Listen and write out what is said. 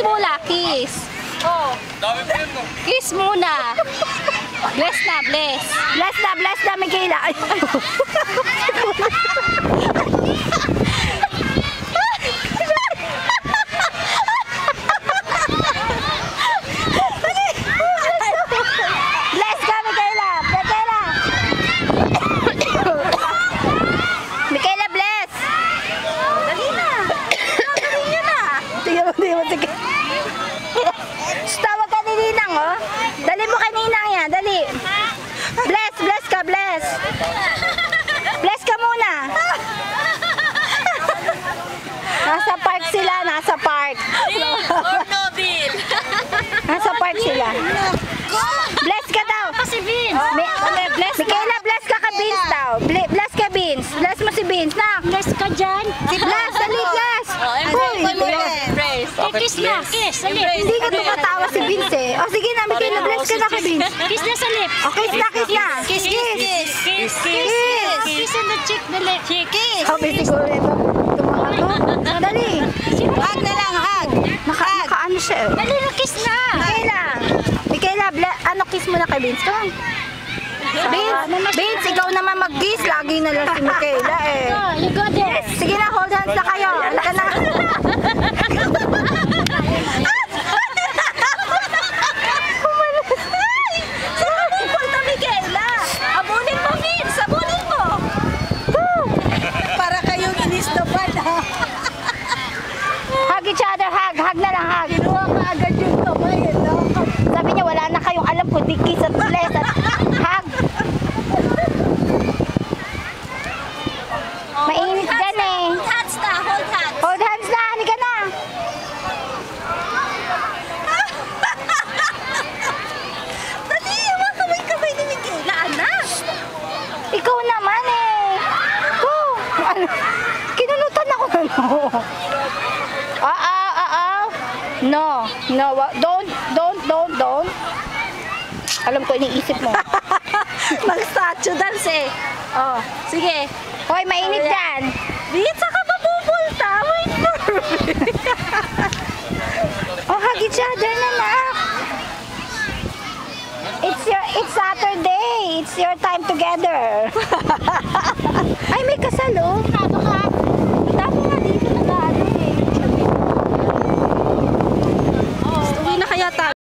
muna, kiss. Oh. Kiss muna. Bless na, bless. Bless na, Michaela. Bless ka, Michaela. Michaela, bless. Dali na. Dali nyo na. Tingnan mo, sige. Tawag ka ni Ninang, oh. Dali mo kay Ninang yan, dali. Bless ka, bless. Bless ka muna. Nasa park sila, nasa park. Deal or no deal? Nasa park sila. Bless ka daw. Kasi Vince. Bless Michaela, bless ka Vince daw. Bless ka Vince. Bless mo si Vince, na. Bless ka dyan. Bless, dali, bless. Embrace. Kiss na, kiss. Hindi ka tumatawa si Vince eh. O sige na, Michaela, bless ka na kay Vince. Kiss na sa lips. O, kiss na. Kiss. Kiss on the cheek, dali. Kiss. Sabi siguro ito. Dali. Hug na lang, hug. Naka-ano siya eh. Dali na, kiss na. Michaela, ano kiss mo na kay Vince? Come on. Vince, ikaw naman mag-kiss. Lagi na lang si Michaela eh. Go, you go there. Sige na, hold hands na kayo. Halika na. Sabulin na, Michaela. Abunin mo, Vince. Abunin mo. Para kayong inistopan, ha? Hug each other, hug. Hug na lang, hug. Kinuha ka agad yung kamay, no? Sabi niya, wala na kayong alam kung di kiss at bless at hug. Mainit dyan eh. Hold hands na, hold hands. Hold hands na, halika na. Dali, yung kamay ni Michaela, anak. Ikaw naman eh. Go. Ano? Kinunutan ako na no. No. Don't. Alam ko iniisip mo. Mag-statue dance eh. Oh, sige. Hoy, mainit dyan. Vince, saka mapupulta. Wait for me. Oh, hug each other na nak. It's Saturday. It's your time together. Ay, may kasalo. Dami nga dito na dali eh. Uwi na kaya tayo.